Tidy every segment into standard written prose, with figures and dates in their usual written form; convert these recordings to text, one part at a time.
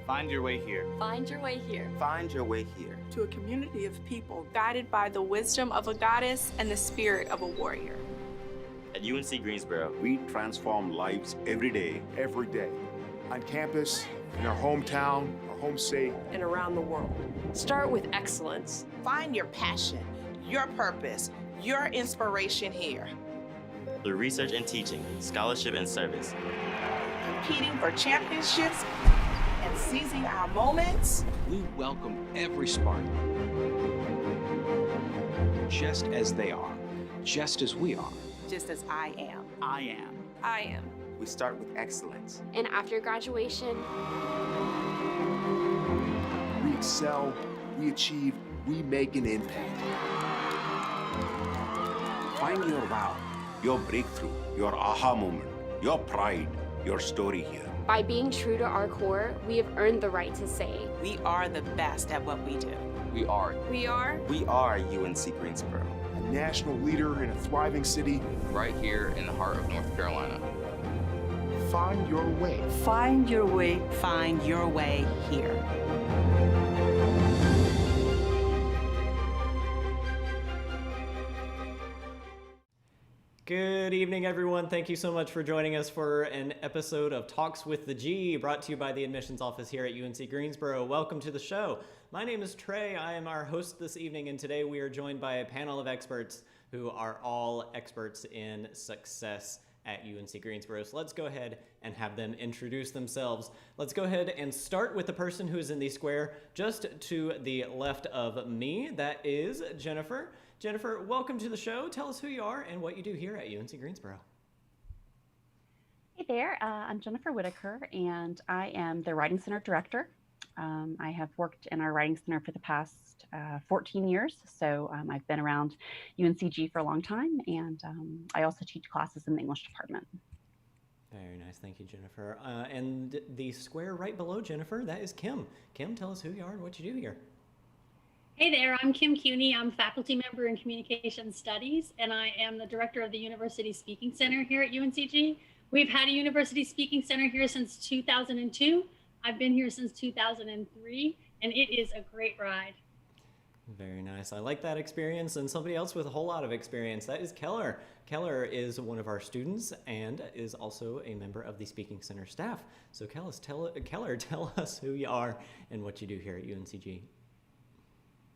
Find your way here. Find your way here. Find your way here. To a community of people guided by the wisdom of a goddess and the spirit of a warrior. At UNC Greensboro, we transform lives every day. Every day. On campus, in our hometown, our home state, and around the world. Start with excellence. Find your passion, your purpose, your inspiration here. Through research and teaching, scholarship and service. Competing for championships and seizing our moments. We welcome every Spartan, just as they are, just as we are. Just as I am. I am. I am. We start with excellence. And after graduation, we excel, we achieve, we make an impact. Find your wow, your breakthrough, your aha moment, your pride, your story here. By being true to our core, we have earned the right to say, we are the best at what we do. We are. We are. We are UNC Greensboro. A national leader in a thriving city. Right here in the heart of North Carolina. Find your way. Find your way. Find your way here. Good evening, everyone. Thank you so much for joining us for an episode of Talks with the G, brought to you by the admissions office here at UNC Greensboro. Welcome to the show. My name is Trey. I am our host this evening, and today we are joined by a panel of experts who are all experts in success at UNC Greensboro. So let's go ahead and have them introduce themselves. Let's go ahead and start with the person who is in the square just to the left of me. That is Jennifer. Jennifer, welcome to the show. Tell us who you are and what you do here at UNC Greensboro. Hey there, I'm Jennifer Whitaker, and I am the Writing Center Director. I have worked in our Writing Center for the past 14 years, so I've been around UNCG for a long time, and I also teach classes in the English department. Very nice. Thank you, Jennifer. And the square right below Jennifer, that is Kim. Kim, tell us who you are and what you do here. Hey there, I'm Kim Cuny. I'm a faculty member in Communication Studies, and I am the director of the University Speaking Center here at UNCG. We've had a University Speaking Center here since 2002. I've been here since 2003, and it is a great ride. Very nice. I like that experience. And somebody else with a whole lot of experience, that is Keller. Keller is one of our students and is also a member of the Speaking Center staff. So Keller, tell us who you are and what you do here at UNCG.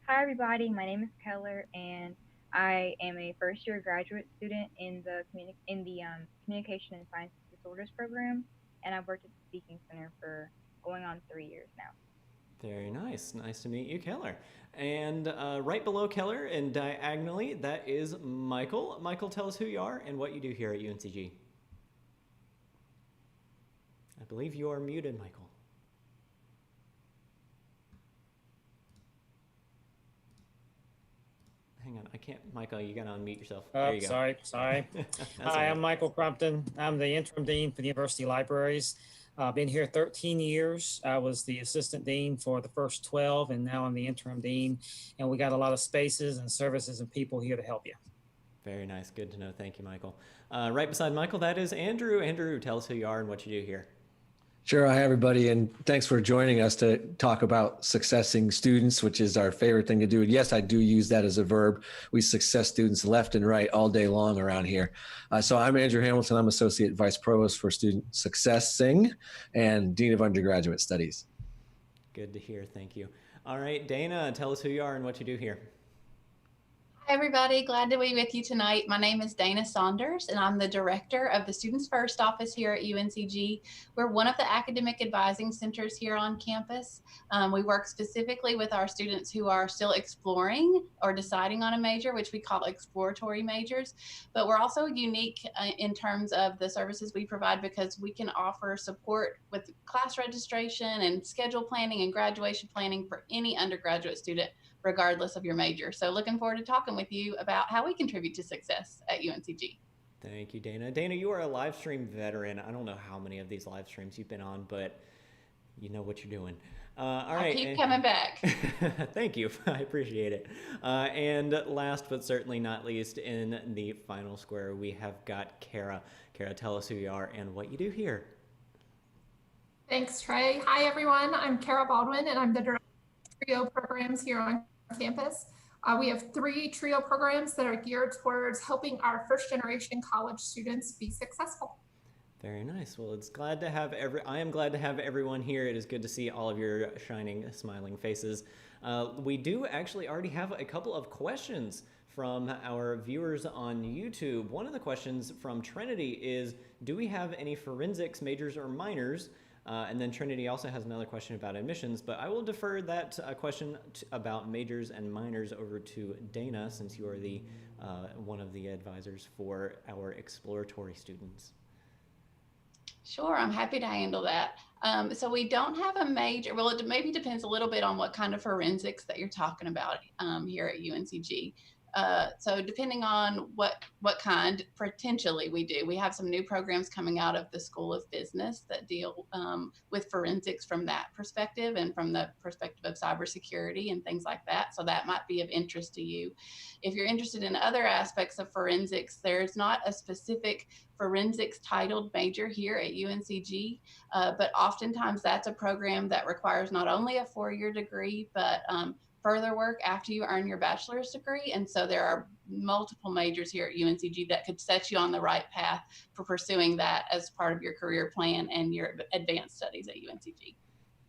Hi everybody, my name is Keller, and I am a first-year graduate student in the Communication and Science Disorders program, and I've worked at the Speaking Center for going on 3 years now. Very nice. Nice to meet you, Keller. And right below Keller and diagonally, that is Michael. Michael, tell us who you are and what you do here at UNCG. I believe you are muted, Michael. Hang on, I can't, Michael, you gotta unmute yourself. There you go. Sorry. Hi, I'm Michael Crumpton. I'm the interim dean for the University Libraries. I've been here 13 years. I was the assistant dean for the first 12, and now I'm the interim dean. And we got a lot of spaces and services and people here to help you. Very nice, good to know. Thank you, Michael. Right beside Michael, that is Andrew. Andrew, tell us who you are and what you do here. Sure. Hi, everybody. And thanks for joining us to talk about successing students, which is our favorite thing to do. And yes, I do use that as a verb. We success students left and right all day long around here. So I'm Andrew Hamilton. I'm Associate Vice Provost for Student Successing and Dean of Undergraduate Studies. Good to hear. Thank you. All right, Dana, tell us who you are and what you do here. Hi, everybody. Glad to be with you tonight. My name is Dana Saunders, and I'm the director of the Students First office here at UNCG. We're one of the academic advising centers here on campus. We work specifically with our students who are still exploring or deciding on a major, which we call exploratory majors. But we're also unique in terms of the services we provide because we can offer support with class registration and schedule planning and graduation planning for any undergraduate student, regardless of your major. So looking forward to talking with you about how we contribute to success at UNCG. Thank you, Dana. Dana, you are a live stream veteran. I don't know how many of these live streams you've been on, but you know what you're doing. All right. I keep coming back. Thank you. I appreciate it. And last but certainly not least, in the final square, we have got Kara. Kara, tell us who you are and what you do here. Thanks, Trey. Hi, everyone. I'm Kara Baldwin, and I'm the director of TRIO programs here on campus. We have 3 TRIO programs that are geared towards helping our first-generation college students be successful. Very nice. Well, I am glad to have everyone here. It is good to see all of your shining, smiling faces. We do actually already have a couple of questions from our viewers on YouTube. One of the questions from Trinity is, do we have any forensics majors or minors? And then Trinity also has another question about admissions, but I will defer that question about majors and minors over to Dana, since you are the one of the advisors for our exploratory students. Sure, I'm happy to handle that. So we don't have a major, well, it maybe depends a little bit on what kind of forensics that you're talking about here at UNCG. So depending on what kind potentially we do, we have some new programs coming out of the School of Business that deal with forensics from that perspective and from the perspective of cybersecurity and things like that. So that might be of interest to you. If you're interested in other aspects of forensics, there's not a specific forensics titled major here at UNCG, but oftentimes that's a program that requires not only a 4-year degree, but further work after you earn your bachelor's degree. And so there are multiple majors here at UNCG that could set you on the right path for pursuing that as part of your career plan and your advanced studies at UNCG.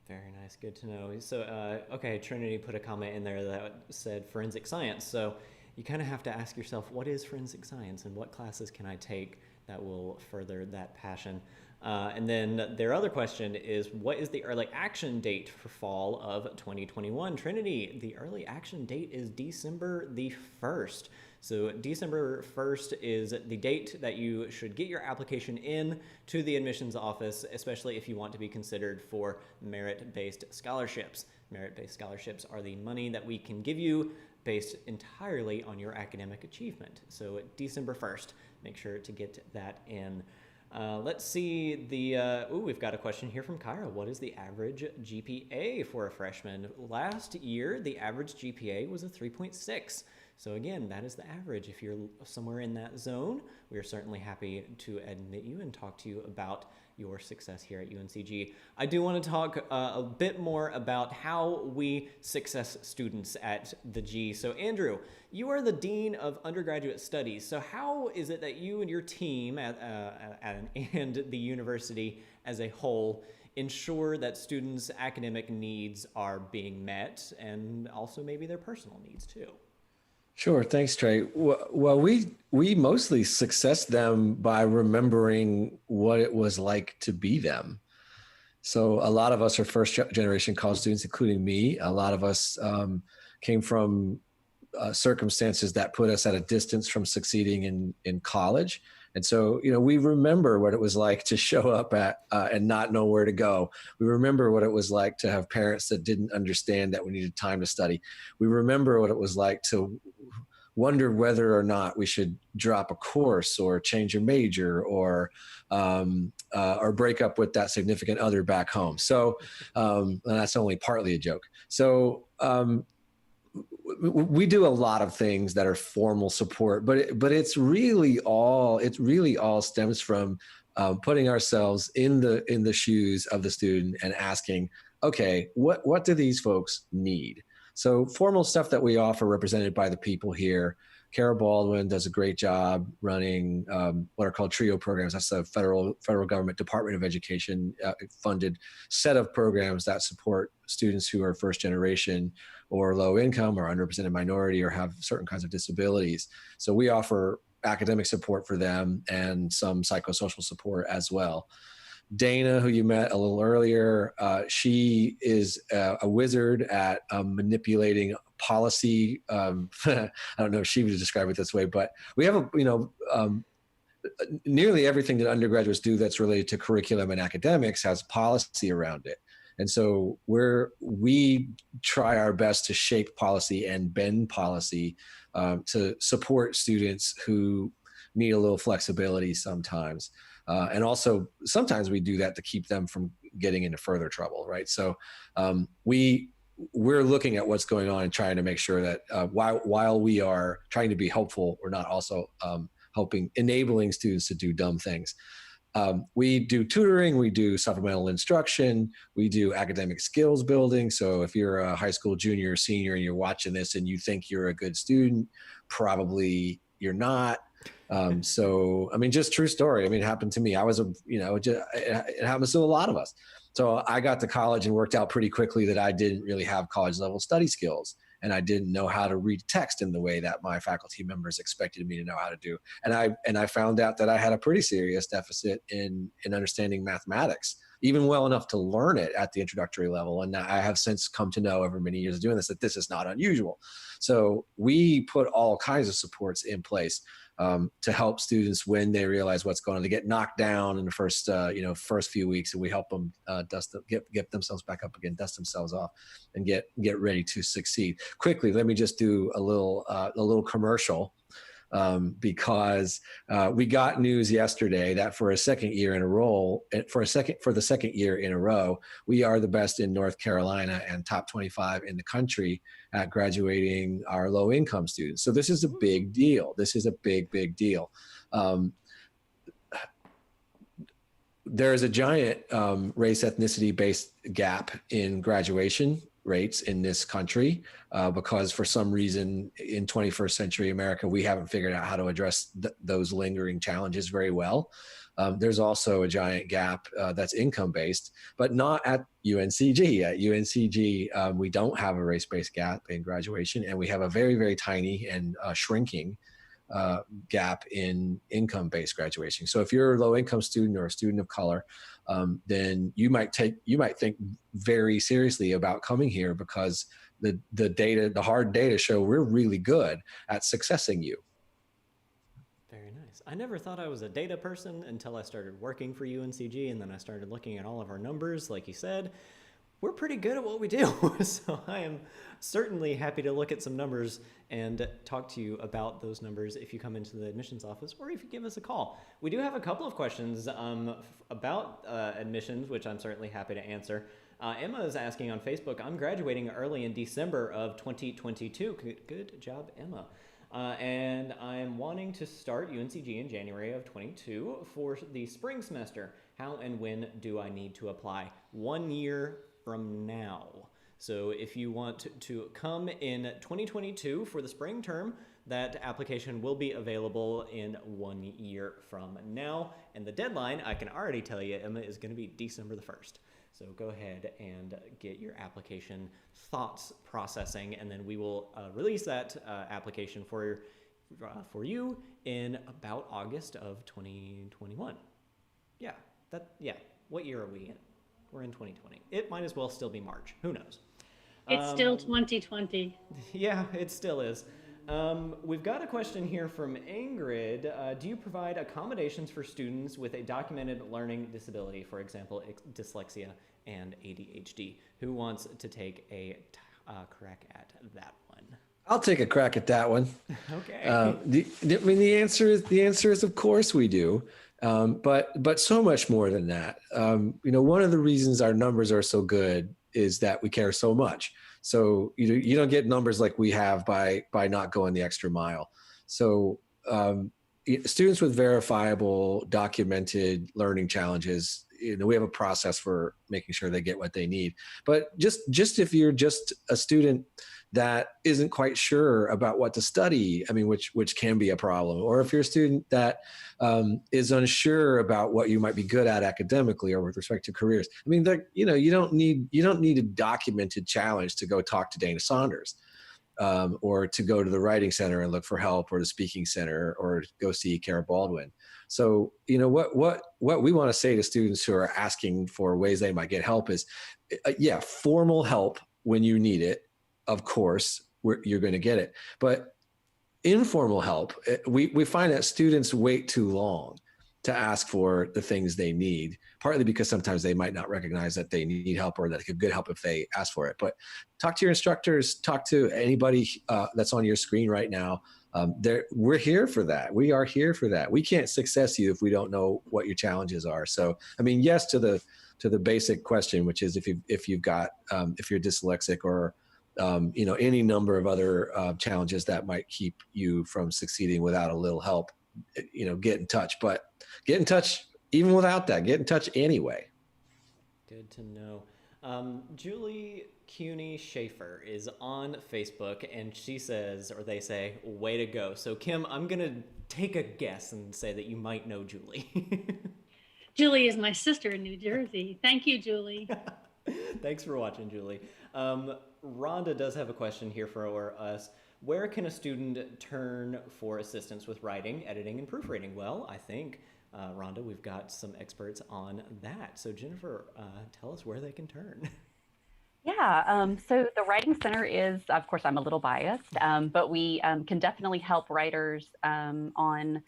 Very nice, good to know. So, okay, Trinity put a comment in there that said forensic science. So you kind of have to ask yourself, what is forensic science and what classes can I take that will further that passion? And then their other question is, what is the early action date for fall of 2021? Trinity, the early action date is December the 1st. So December 1st is the date that you should get your application in to the admissions office, especially if you want to be considered for merit-based scholarships. Merit-based scholarships are the money that we can give you based entirely on your academic achievement. So December 1st, make sure to get that in. Let's see we've got a question here from Kyra. What is the average GPA for a freshman? Last year, the average GPA was a 3.6. So again, that is the average. If you're somewhere in that zone, we are certainly happy to admit you and talk to you about your success here at UNCG. I do want to talk a bit more about how we success students at the G. So Andrew, you are the Dean of Undergraduate Studies. So how is it that you and your team and the university as a whole ensure that students' academic needs are being met and also maybe their personal needs too? Sure. Thanks, Trey. Well, we mostly success them by remembering what it was like to be them. So a lot of us are first generation college students, including me. A lot of us came from circumstances that put us at a distance from succeeding in college. And so, we remember what it was like to show up and not know where to go. We remember what it was like to have parents that didn't understand that we needed time to study. We remember what it was like to wonder whether or not we should drop a course or change a major or break up with that significant other back home. So, and that's only partly a joke. So, we do a lot of things that are formal support, but it's really all stems from putting ourselves in the shoes of the student and asking, okay, what do these folks need? So formal stuff that we offer, represented by the people here. Kara Baldwin does a great job running what are called TRIO programs. That's the federal government Department of Education funded set of programs that support students who are first generation or low income or underrepresented minority or have certain kinds of disabilities. So we offer academic support for them and some psychosocial support as well. Dana, who you met a little earlier, she is a wizard at manipulating policy. I don't know if she would describe it this way, but we have nearly everything that undergraduates do that's related to curriculum and academics has policy around it. And so we try our best to shape policy and bend policy to support students who need a little flexibility sometimes. And also sometimes we do that to keep them from getting into further trouble, right? So we're looking at what's going on and trying to make sure that while we are trying to be helpful, we're not also enabling students to do dumb things. We do tutoring, we do supplemental instruction, we do academic skills building. So if you're a high school junior or senior and you're watching this and you think you're a good student, probably you're not. So, I mean, just true story. I mean, it happened to me. I was it happens to a lot of us. So I got to college and worked out pretty quickly that I didn't really have college level study skills. And I didn't know how to read text in the way that my faculty members expected me to know how to do. And I found out that I had a pretty serious deficit in understanding mathematics, even well enough to learn it at the introductory level. And I have since come to know over many years of doing this, that this is not unusual. So we put all kinds of supports in place to help students when they realize what's going on. They get knocked down in the first few weeks, and we help them get themselves back up again, dust themselves off, and get ready to succeed. Quickly, let me just do a little commercial. Because we got news yesterday that for the second year in a row, we are the best in North Carolina and top 25 in the country at graduating our low income students. So this is a big deal. This is a big deal. There is a giant race ethnicity based gap in graduation rates in this country because for some reason in 21st century America, we haven't figured out how to address those lingering challenges very well. There's also a giant gap that's income-based, but not at UNCG. At UNCG, we don't have a race-based gap in graduation, and we have a very, very tiny and shrinking gap in income-based graduation. So if you're a low-income student or a student of color, then you might think very seriously about coming here because the hard data show we're really good at successing you. Very nice. I never thought I was a data person until I started working for UNCG, and then I started looking at all of our numbers. Like you said, we're pretty good at what we do. So I am certainly happy to look at some numbers and talk to you about those numbers if you come into the admissions office or if you give us a call. We do have a couple of questions about admissions, which I'm certainly happy to answer. Emma is asking on Facebook, I'm graduating early in December of 2022. Good job, Emma. And I'm wanting to start UNCG in January of 22 for the spring semester. How and when do I need to apply? 1 year from now. So if you want to come in 2022 for the spring term, that application will be available in 1 year from now. And the deadline, I can already tell you, Emma, is going to be December the 1st. So go ahead and get your application thoughts processing, and then we will release that application for you in about August of 2021. Yeah. What year are we in? We're in 2020. It might as well still be March. Who knows? It's still 2020. Yeah, it still is. We've got a question here from Ingrid. Do you provide accommodations for students with a documented learning disability, for example, dyslexia and ADHD? Who wants to take a crack at that one? I'll take a crack at that one. Okay. The answer is of course we do. But so much more than that. One of the reasons our numbers are so good is that we care so much. So you don't get numbers like we have by not going the extra mile. So students with verifiable, documented learning challenges, we have a process for making sure they get what they need. But just if you're just a student that isn't quite sure about what to study, which can be a problem, or if you're a student that is unsure about what you might be good at academically or with respect to careers, you don't need a documented challenge to go talk to Dana Saunders, or to go to the Writing Center and look for help, or the Speaking Center, or go see Kara Baldwin. So what we want to say to students who are asking for ways they might get help is, formal help when you need it. Of course, you're going to get it. But informal help, we find that students wait too long to ask for the things they need, partly because sometimes they might not recognize that they need help or that it could get help if they ask for it. But talk to your instructors, talk to anybody that's on your screen right now. We're here for that. We are here for that. We can't success you if we don't know what your challenges are. So, yes to the basic question, which is if you're dyslexic or any number of other challenges that might keep you from succeeding without a little help, get in touch. But get in touch even without that, get in touch anyway. Good to know. Julie Cuny Schaefer is on Facebook, and she says, or they say, way to go. So Kim, I'm going to take a guess and say that you might know Julie. Julie is my sister in New Jersey. Thank you, Julie. Thanks for watching, Julie. Rhonda does have a question here for us. Where can a student turn for assistance with writing, editing, and proofreading? Well, I think, Rhonda, we've got some experts on that. So Jennifer, tell us where they can turn. Yeah, so the Writing Center is, of course, I'm a little biased, but we can definitely help writers on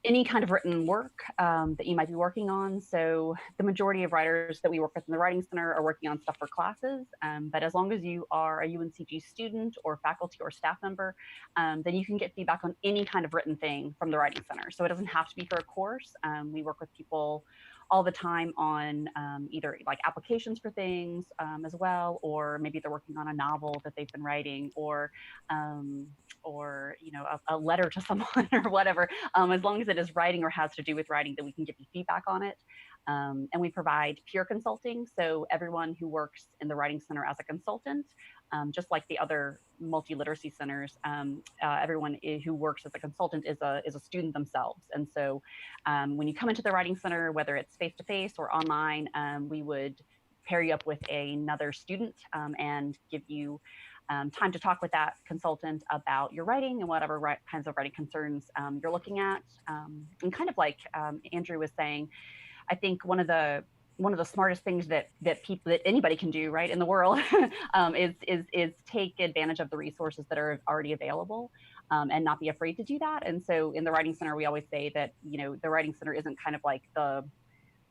any kind of written work that you might be working on. So the majority of writers that we work with in the Writing Center are working on stuff for classes, but as long as you are a UNCG student or faculty or staff member, then you can get feedback on any kind of written thing from the Writing Center. So it doesn't have to be for a course. We work with people all the time on either like applications for things as well, or maybe they're working on a novel that they've been writing, or you know, a letter to someone or whatever. As long as it is writing or has to do with writing, then we can give you feedback on it. And we provide peer consulting. So everyone who works in the Writing Center as a consultant, just like the other multi-literacy centers, everyone who works as a consultant is a student themselves. And so when you come into the Writing Center, whether it's face-to-face or online, we would pair you up with another student and give you time to talk with that consultant about your writing and whatever kinds of writing concerns you're looking at. And kind of like Andrew was saying, I think one of the smartest things that anybody can do, right, in the world is take advantage of the resources that are already available and not be afraid to do that. And so in the Writing Center, we always say that, you know, the Writing Center isn't kind of like the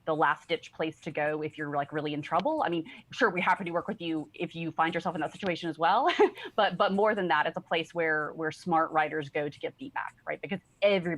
last ditch place to go if you're like really in trouble. I mean, sure, we're happy to work with you if you find yourself in that situation as well. but more than that, it's a place where smart writers go to get feedback, right? Because every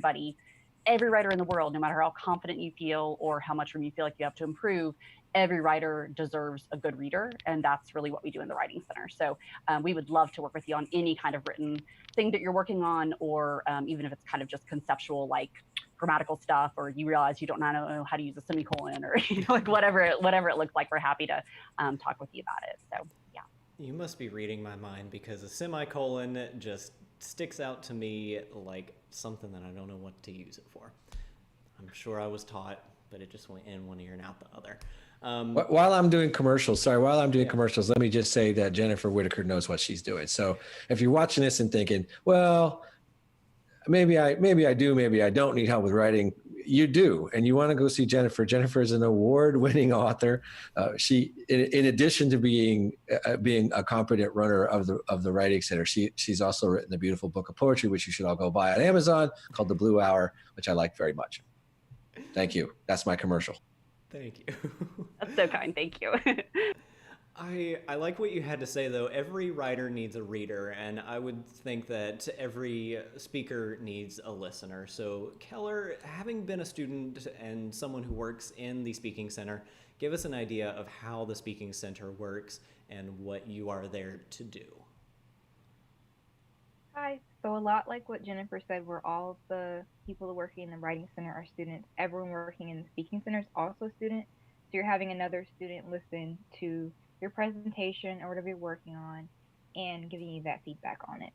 writer in the world, no matter how confident you feel or how much room you feel like you have to improve, every writer deserves a good reader. And that's really what we do in the Writing Center. So we would love to work with you on any kind of written thing that you're working on, or even if it's kind of just conceptual, like grammatical stuff, or you realize you don't know how to use a semicolon, or you know, like whatever it looks like, we're happy to talk with you about it. So yeah. You must be reading my mind, because a semicolon just sticks out to me like something that I don't know what to use it for. I'm sure I was taught, but it just went in one ear and out the other. While I'm doing commercials, commercials, let me just say that Jennifer Whitaker knows what she's doing. So if you're watching this and thinking, well, maybe I do, maybe I don't need help with writing, you do, and you want to go see Jennifer. Jennifer is an award-winning author. She, in addition to being a competent runner of the Writing Center, she's also written a beautiful book of poetry, which you should all go buy on Amazon, called The Blue Hour, which I like very much. Thank you. That's my commercial. Thank you. That's so kind. Thank you. I like what you had to say, though. Every writer needs a reader, and I would think that every speaker needs a listener. So Keller, having been a student and someone who works in the Speaking Center, give us an idea of how the Speaking Center works and what you are there to do. Hi. So a lot like what Jennifer said, where all the people working in the Writing Center are students, everyone working in the Speaking Center is also a student. So you're having another student listen to your presentation or whatever you're working on and giving you that feedback on it.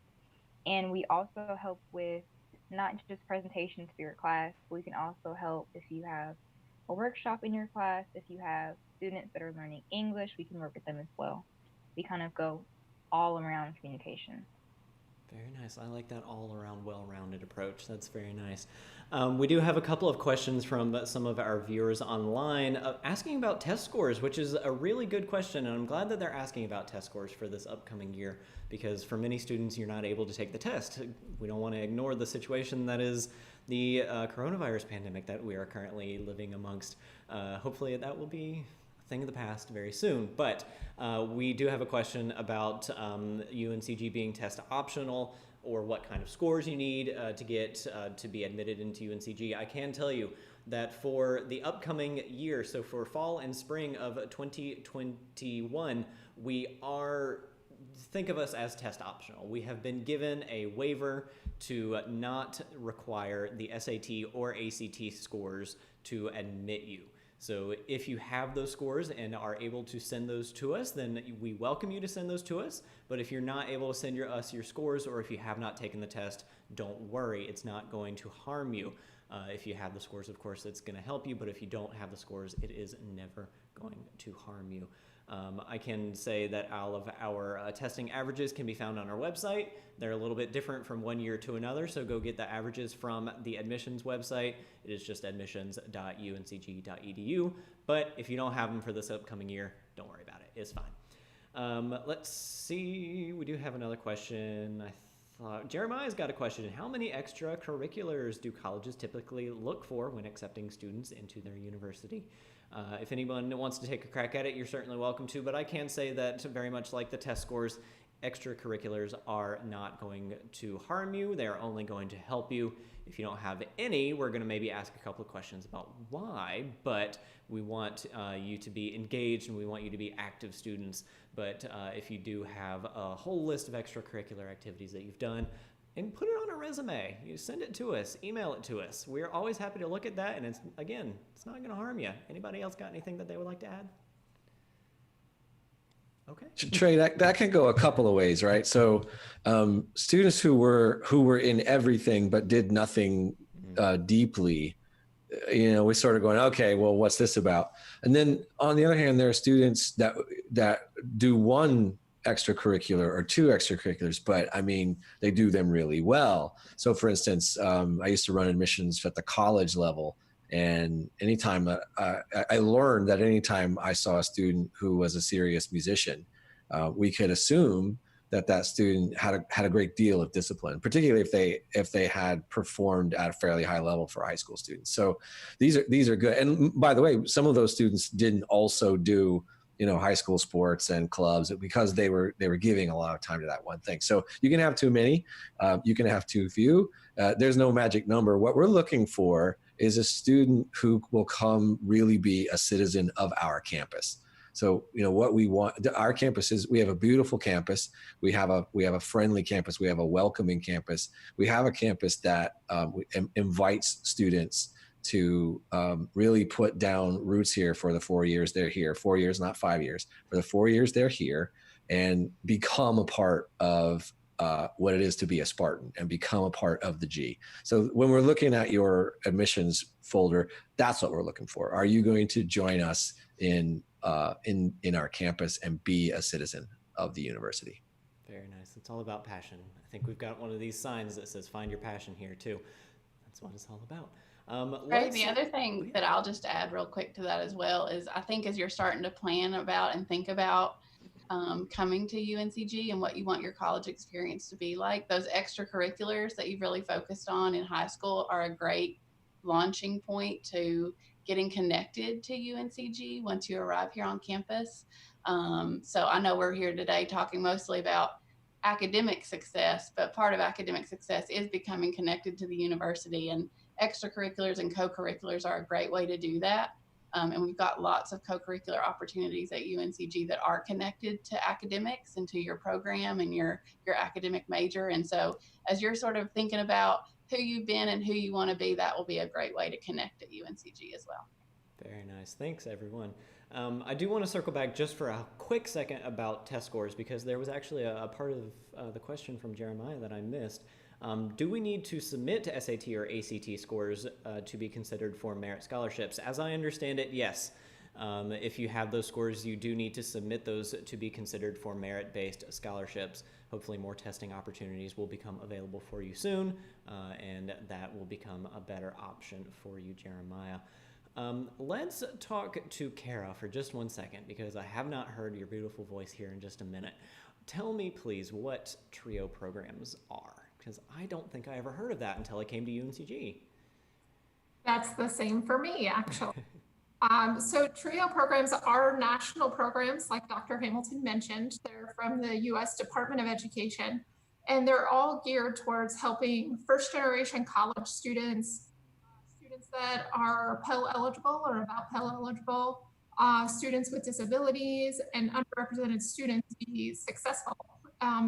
And we also help with not just presentations for your class, but we can also help if you have a workshop in your class, if you have students that are learning English, we can work with them as well. We kind of go all around communication. Very nice. I like that all-around, well-rounded approach. That's very nice. We do have a couple of questions from some of our viewers online asking about test scores, which is a really good question, and I'm glad that they're asking about test scores for this upcoming year, because for many students, you're not able to take the test. We don't want to ignore the situation that is the coronavirus pandemic that we are currently living amongst. Hopefully that will be thing of the past very soon. But we do have a question about UNCG being test optional, or what kind of scores you need to get to be admitted into UNCG. I can tell you that for the upcoming year, so for fall and spring of 2021, we are, think of us as test optional. We have been given a waiver to not require the SAT or ACT scores to admit you. So if you have those scores and are able to send those to us, then we welcome you to send those to us. But if you're not able to send us your scores, or if you have not taken the test, don't worry, it's not going to harm you. If you have the scores, of course, it's going to help you, but if you don't have the scores, it is never going to harm you. I can say that all of our testing averages can be found on our website. They're a little bit different from one year to another, so go get the averages from the admissions website. It is just admissions.uncg.edu, but if you don't have them for this upcoming year, don't worry about it. It's fine. Let's see, we do have another question. I thought Jeremiah's got a question. How many extracurriculars do colleges typically look for when accepting students into their university? If anyone wants to take a crack at it, you're certainly welcome to, but I can say that very much like the test scores, extracurriculars are not going to harm you. They're only going to help you. If you don't have any, we're going to maybe ask a couple of questions about why, but we want you to be engaged and we want you to be active students. But if you do have a whole list of extracurricular activities that you've done, and put it on a resume. You send it to us, email it to us. We're always happy to look at that, and it's not going to harm you. Anybody else got anything that they would like to add? Okay. Trey, that can go a couple of ways, right? So students who were in everything but did nothing deeply, we're sort of going, okay, well, what's this about? And then on the other hand, there are students that do one extracurricular or two extracurriculars, but I mean, they do them really well. So for instance, I used to run admissions at the college level, and anytime I learned that anytime I saw a student who was a serious musician, we could assume that student had a great deal of discipline, particularly if they had performed at a fairly high level for high school students. So these are good. And by the way, some of those students didn't also do high school sports and clubs because they were giving a lot of time to that one thing. So you can have too many, you can have too few. There's no magic number. What we're looking for is a student who will come really be a citizen of our campus. So, what we want, our campus is, we have a beautiful campus. We have a friendly campus. We have a welcoming campus. We have a campus that invites students to really put down roots here for the 4 years they're here. 4 years, not 5 years. For the 4 years they're here, and become a part of what it is to be a Spartan and become a part of the G. So when we're looking at your admissions folder, that's what we're looking for. Are you going to join us in our campus and be a citizen of the university? Very nice. It's all about passion. I think we've got one of these signs that says "Find your passion" here too. That's what it's all about. Right. The other thing that I'll just add real quick to that as well is, I think as you're starting to plan about and think about coming to UNCG and what you want your college experience to be like, those extracurriculars that you've really focused on in high school are a great launching point to getting connected to UNCG once you arrive here on campus. So I know we're here today talking mostly about academic success, but part of academic success is becoming connected to the university, and extracurriculars and co-curriculars are a great way to do that. And we've got lots of co-curricular opportunities at UNCG that are connected to academics and to your program and your academic major. And so as you're sort of thinking about who you've been and who you want to be, that will be a great way to connect at UNCG as well. Very nice. Thanks, everyone. I do want to circle back just for a quick second about test scores, because there was actually a part of the question from Jeremiah that I missed. Do we need to submit to SAT or ACT scores to be considered for merit scholarships? As I understand it, yes. If you have those scores, you do need to submit those to be considered for merit-based scholarships. Hopefully more testing opportunities will become available for you soon, and that will become a better option for you, Jeremiah. Let's talk to Kara for just 1 second, because I have not heard your beautiful voice here in just a minute. Tell me, please, what TRIO programs are, because I don't think I ever heard of that until I came to UNCG. That's the same for me, actually. So TRIO programs are national programs, like Dr. Hamilton mentioned. They're from the U.S. Department of Education, and they're all geared towards helping first-generation college students, students that are Pell eligible or about Pell eligible, students with disabilities, and underrepresented students be successful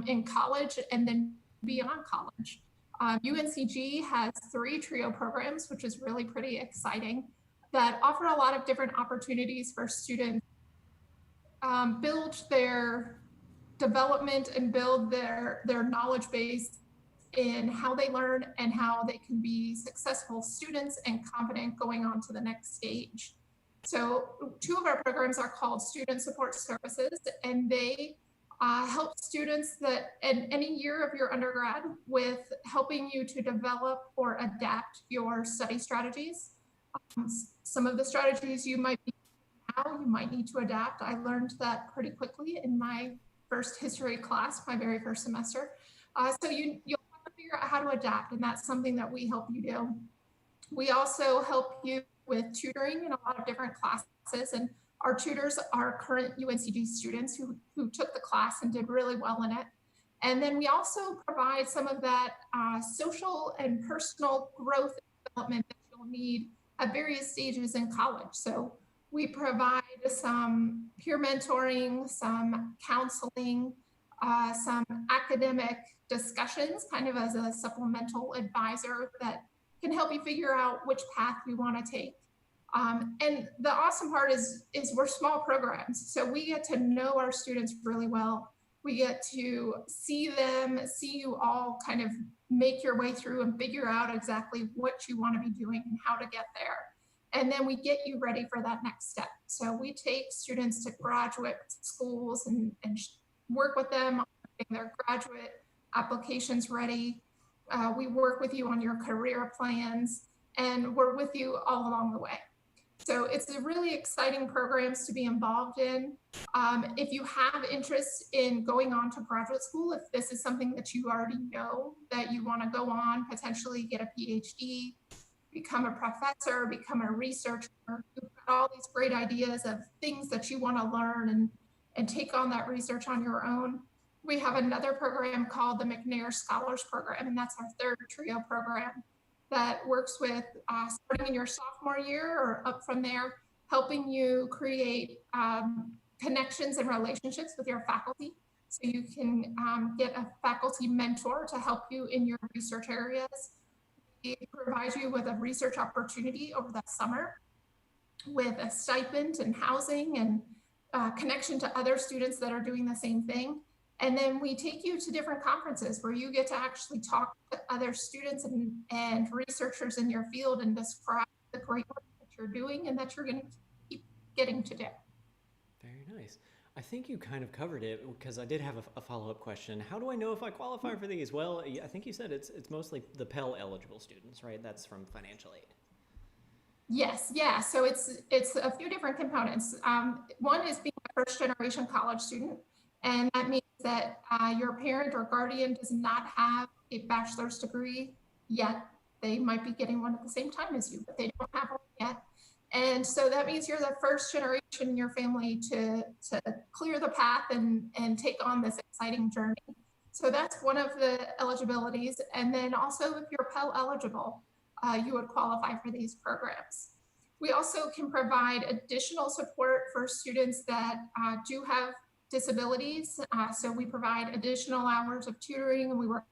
in college and then beyond college. UNCG has 3 TRIO programs, which is really pretty exciting. that offer a lot of different opportunities for students build their development and build their knowledge base in how they learn and how they can be successful students and confident going on to the next stage. So 2 of our programs are called Student Support Services, and they help students that in any year of your undergrad with helping you to develop or adapt your study strategies. Some of the strategies you might be now, you might need to adapt. I learned that pretty quickly in my first history class, my very first semester. So you'll have to figure out how to adapt, and that's something that we help you do. We also help you with tutoring in a lot of different classes, and our tutors are current UNCG students who took the class and did really well in it. And then we also provide some of that social and personal growth and development that you'll need at various stages in college. So we provide some peer mentoring, some counseling, some academic discussions kind of as a supplemental advisor that can help you figure out which path you want to take. And the awesome part is we're small programs. So we get to know our students really well. We get to see you all kind of make your way through and figure out exactly what you want to be doing and how to get there. And then we get you ready for that next step. So we take students to graduate schools and work with them on getting their graduate applications ready. We work with you on your career plans, and we're with you all along the way. So it's a really exciting programs to be involved in. If you have interest in going on to graduate school, if this is something that you already know that you want to go on, potentially get a PhD, become a professor, become a researcher, you've got all these great ideas of things that you want to learn and take on that research on your own. We have another program called the McNair Scholars Program, and that's our 3rd TRIO program that works with starting in your sophomore year or up from there, helping you create connections and relationships with your faculty. So you can get a faculty mentor to help you in your research areas. We provide you with a research opportunity over the summer with a stipend and housing and connection to other students that are doing the same thing. And then we take you to different conferences where you get to actually talk to other students and researchers in your field and describe the great work that you're doing and that you're going to keep getting to do. Very nice. I think you kind of covered it because I did have a follow-up question. How do I know if I qualify for these? Well, I think you said it's mostly the Pell eligible students, right? That's from financial aid. Yes, yeah. So it's a few different components. One is being a first-generation college student. And that means that your parent or guardian does not have a bachelor's degree yet. They might be getting one at the same time as you, but they don't have one yet. And so that means you're the first generation in your family to clear the path and take on this exciting journey. So that's one of the eligibilities. And then also if you're Pell eligible, you would qualify for these programs. We also can provide additional support for students that do have disabilities. So we provide additional hours of tutoring, and we work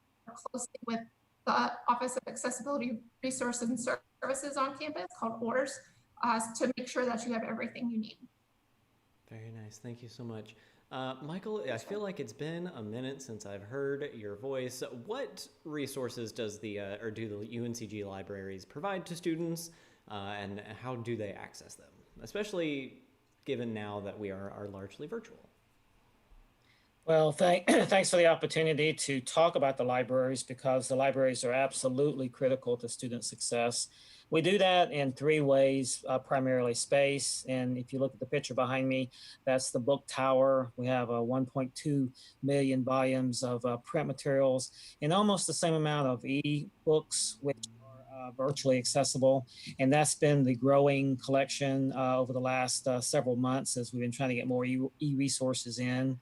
closely with the Office of Accessibility Resources and Services on campus called ORS to make sure that you have everything you need. Very nice. Thank you so much. Michael, I feel like it's been a minute since I've heard your voice. What resources does do the UNCG libraries provide to students, and how do they access them, especially given now that we are largely virtual? Well, thanks for the opportunity to talk about the libraries, because the libraries are absolutely critical to student success. We do that in 3 ways, primarily space. And if you look at the picture behind me, that's the book tower. We have 1.2 million volumes of print materials and almost the same amount of e-books, which are virtually accessible. And that's been the growing collection over the last several months as we've been trying to get more e-resources in.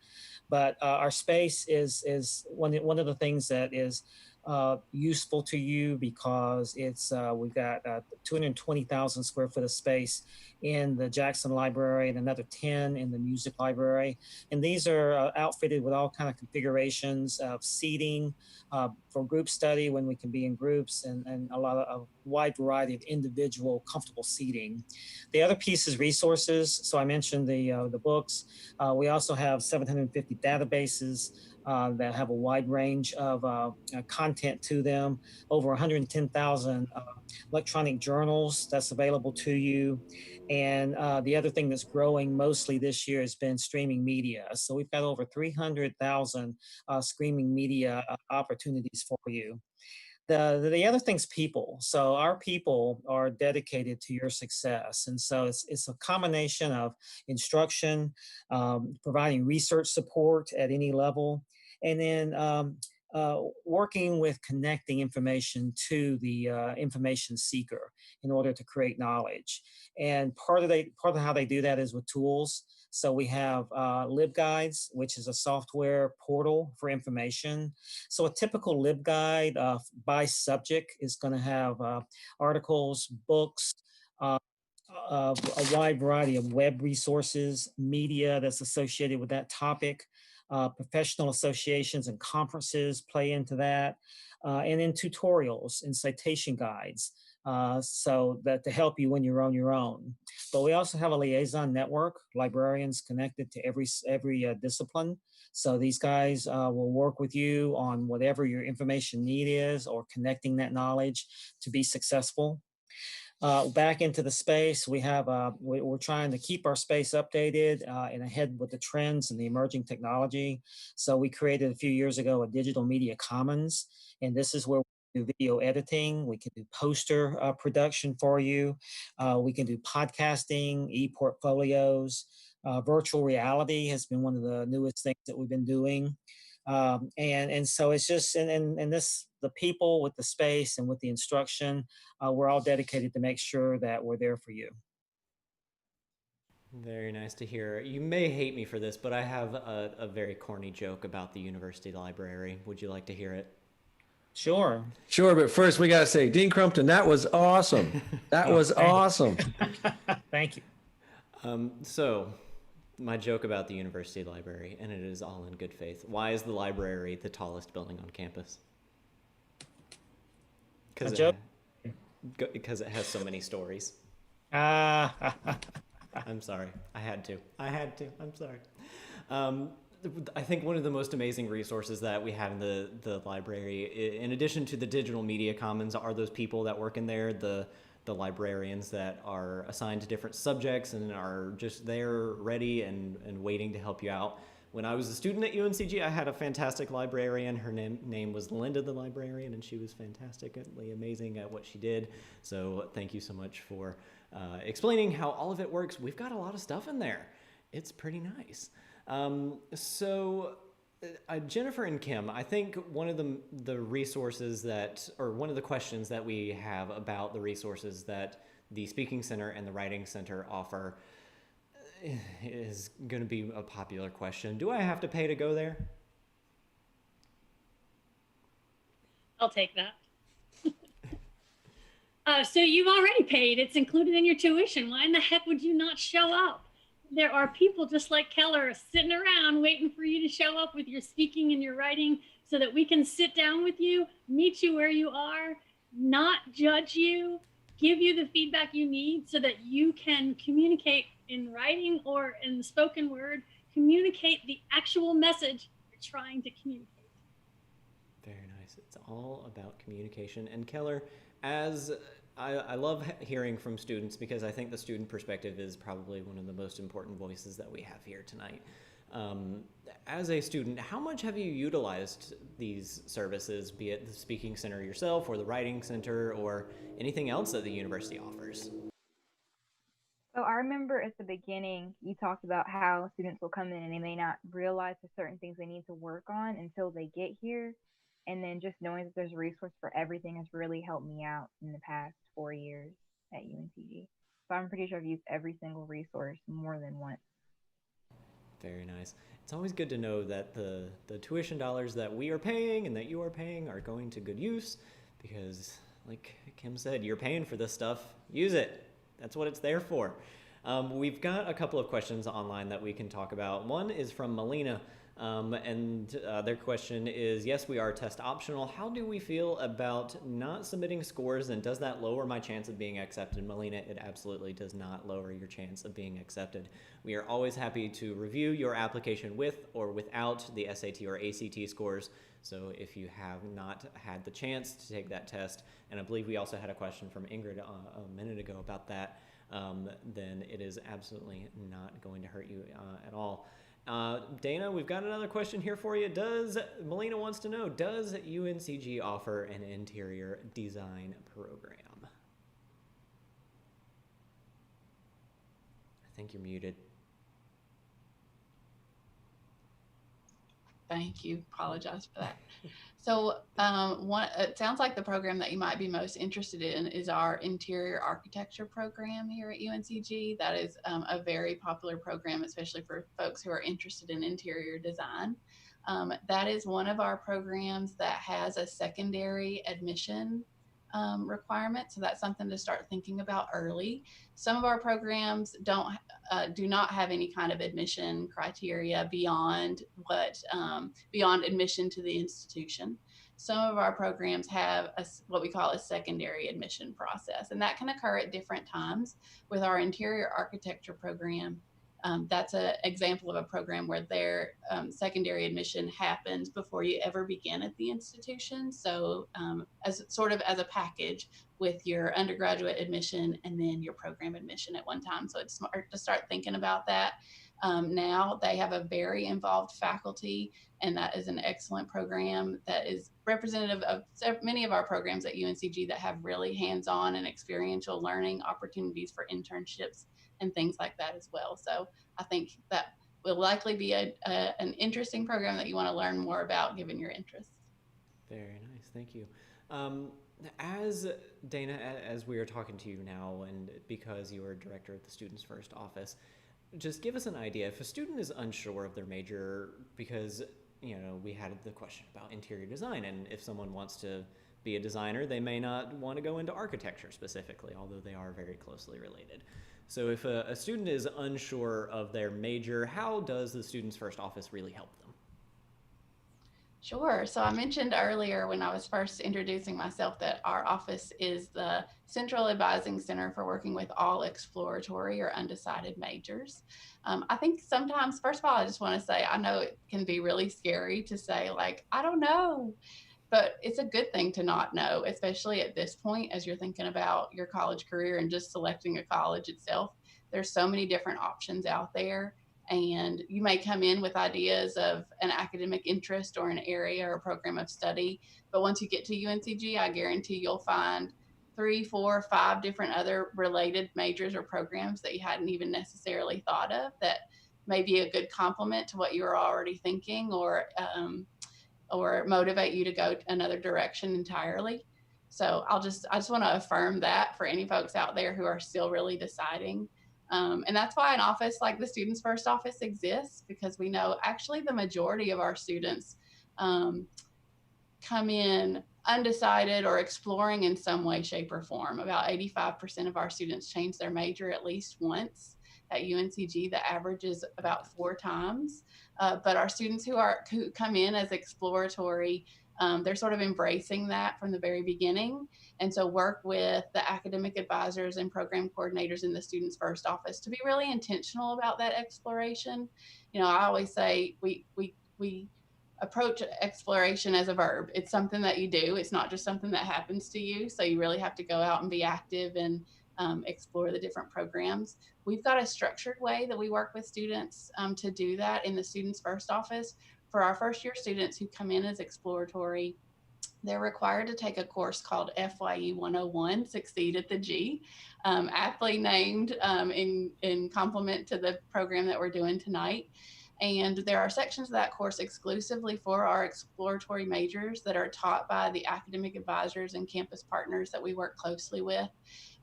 But our space is one of the things that is useful to you, because it's we've got 220,000 square foot of space in the Jackson Library and another 10 in the Music Library. And these are outfitted with all kind of configurations of seating for group study when we can be in groups, and a wide variety of individual comfortable seating. The other piece is resources. So I mentioned the books. We also have 750 databases that have a wide range of content to them, over 110,000 electronic journals that's available to you. And the other thing that's growing mostly this year has been streaming media. So we've got over 300,000 streaming media opportunities for you. The other thing's people. So our people are dedicated to your success. And so it's a combination of instruction, providing research support at any level, and then working with connecting information to the information seeker in order to create knowledge. And part of how they do that is with tools. So we have LibGuides, which is a software portal for information. So a typical LibGuide by subject is going to have articles, books, a wide variety of web resources, media that's associated with that topic. Professional associations and conferences play into that, and then tutorials and citation guides, so that to help you when you're on your own. But we also have a liaison network, librarians connected to every discipline. So these guys will work with you on whatever your information need is, or connecting that knowledge to be successful. Back into the space, we have we're trying to keep our space updated and ahead with the trends and the emerging technology. So we created a few years ago a digital media commons, and this is where we do video editing. We can do poster production for you. We can do podcasting, e-portfolios. Virtual reality has been one of the newest things that we've been doing. And so it's just, and this, the people with the space and with the instruction, we're all dedicated to make sure that we're there for you. Very nice to hear. You may hate me for this, but I have a very corny joke about the university library. Would you like to hear it? Sure. Sure, but first we got to say, Dean Crumpton, that was awesome. That was awesome. Thank you. So, my joke about the university library, and it is all in good faith. Why is the library the tallest building on campus? Because it has so many stories. I'm sorry. I had to. I'm sorry. I think one of the most amazing resources that we have in the library, in addition to the digital media commons, are those people that work in there, the librarians that are assigned to different subjects and are just there ready and waiting to help you out. When I was a student at UNCG, I had a fantastic librarian. Her name was Linda the librarian, and she was fantastically amazing at what she did. So thank you so much for explaining how all of it works. We've got a lot of stuff in there. It's pretty nice. Jennifer and Kim, I think one of the resources that, or one of the questions that we have about the resources that the Speaking Center and the Writing Center offer is going to be a popular question. Do I have to pay to go there? I'll take that. So you've already paid. It's included in your tuition. Why in the heck would you not show up? There are people just like Keller sitting around waiting for you to show up with your speaking and your writing so that we can sit down with you, meet you where you are, not judge you, give you the feedback you need so that you can communicate in writing or in the spoken word, communicate the actual message you're trying to communicate. Very nice. It's all about communication. And Keller, as I love hearing from students, because I think the student perspective is probably one of the most important voices that we have here tonight. As a student, how much have you utilized these services, be it the Speaking Center yourself or the Writing Center or anything else that the university offers? So I remember at the beginning, you talked about how students will come in and they may not realize the certain things they need to work on until they get here. And then just knowing that there's a resource for everything has really helped me out in the past 4 years at UNCG. So I'm pretty sure I've used every single resource more than once. Very nice. It's always good to know that the tuition dollars that we are paying and that you are paying are going to good use, because like Kim said, you're paying for this stuff. Use it. That's what it's there for. We've got a couple of questions online that we can talk about. One is from Melina. And their question is, yes, we are test optional. How do we feel about not submitting scores, and does that lower my chance of being accepted? Melina, it absolutely does not lower your chance of being accepted. We are always happy to review your application with or without the SAT or ACT scores. So if you have not had the chance to take that test, and I believe we also had a question from Ingrid a minute ago about that, then it is absolutely not going to hurt you at all. Dana, we've got another question here for you. Melina wants to know, does UNCG offer an interior design program? I think you're muted. Thank you. Apologize for that. So it sounds like the program that you might be most interested in is our interior architecture program here at UNCG. That is a very popular program, especially for folks who are interested in interior design. That is one of our programs that has a secondary admission requirement. So that's something to start thinking about early. Some of our programs do not have any kind of admission criteria beyond admission to the institution. Some of our programs have what we call a secondary admission process, and that can occur at different times. With our interior architecture program, that's an example of a program where their secondary admission happens before you ever begin at the institution. So as a package with your undergraduate admission and then your program admission at one time. So it's smart to start thinking about that. Now they have a very involved faculty, and that is an excellent program that is representative of many of our programs at UNCG that have really hands-on and experiential learning opportunities for internships and things like that as well. So I think that will likely be an interesting program that you want to learn more about given your interests. Very nice, thank you. As Dana, as we are talking to you now, and because you are director at the Students First office, just give us an idea. If a student is unsure of their major, because we had the question about interior design, and if someone wants to be a designer, they may not want to go into architecture specifically, although they are very closely related. So if a student is unsure of their major, how does the Students First office really help them? Sure. So I mentioned earlier when I was first introducing myself that our office is the Central Advising Center for working with all exploratory or undecided majors. I think sometimes, first of all, I just want to say, I know it can be really scary to say, like, I don't know, but it's a good thing to not know, especially at this point as you're thinking about your college career and just selecting a college itself. There's so many different options out there. And you may come in with ideas of an academic interest or an area or a program of study. But once you get to UNCG, I guarantee you'll find 3, 4, 5 different other related majors or programs that you hadn't even necessarily thought of that may be a good complement to what you were already thinking, or motivate you to go another direction entirely. So I just want to affirm that for any folks out there who are still really deciding. And that's why an office like the Students First office exists, because we know actually the majority of our students come in undecided or exploring in some way, shape, or form. About 85% of our students change their major at least once. At UNCG, the average is about 4 times. But our students who come in as exploratory, they're sort of embracing that from the very beginning. And so work with the academic advisors and program coordinators in the Students First office to be really intentional about that exploration. I always say we approach exploration as a verb. It's something that you do. It's not just something that happens to you. So you really have to go out and be active and explore the different programs. We've got a structured way that we work with students to do that in the Students First office. For our first year students who come in as exploratory, they're required to take a course called FYE 101, Succeed at the G, aptly named in complement to the program that we're doing tonight. And there are sections of that course exclusively for our exploratory majors that are taught by the academic advisors and campus partners that we work closely with.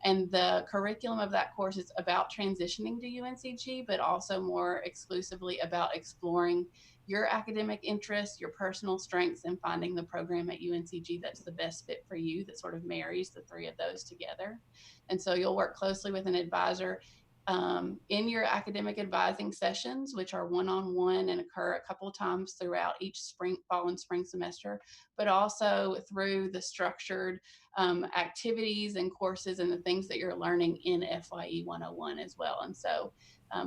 And the curriculum of that course is about transitioning to UNCG, but also more exclusively about exploring your academic interests, your personal strengths, and finding the program at UNCG that's the best fit for you, that sort of marries the 3 of those together. And so you'll work closely with an advisor in your academic advising sessions, which are one-on-one and occur a couple of times throughout each fall and spring semester, but also through the structured activities and courses and the things that you're learning in FYE 101 as well. And so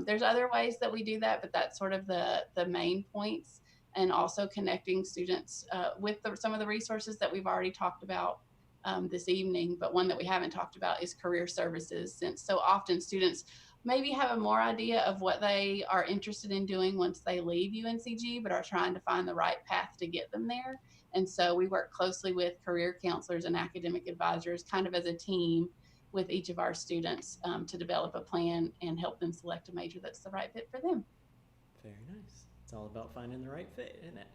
there's other ways that we do that, but that's sort of the main points, and also connecting students with some of the resources that we've already talked about this evening. But one that we haven't talked about is career services, since so often students maybe have a more idea of what they are interested in doing once they leave UNCG, but are trying to find the right path to get them there. And so we work closely with career counselors and academic advisors kind of as a team with each of our students to develop a plan and help them select a major that's the right fit for them. Very nice. It's all about finding the right fit, isn't it?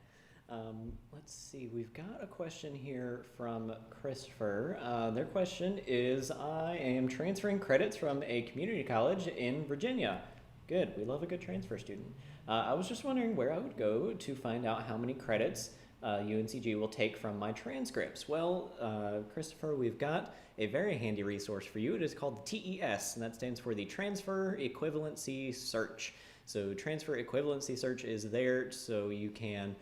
Let's see, we've got a question here from Christopher. Their question is, I am transferring credits from a community college in Virginia. Good, we love a good transfer student. I was just wondering where I would go to find out how many credits UNCG will take from my transcripts. Well, Christopher, we've got a very handy resource for you. It is called the TES, and that stands for the Transfer Equivalency Search. So Transfer Equivalency Search is there so you can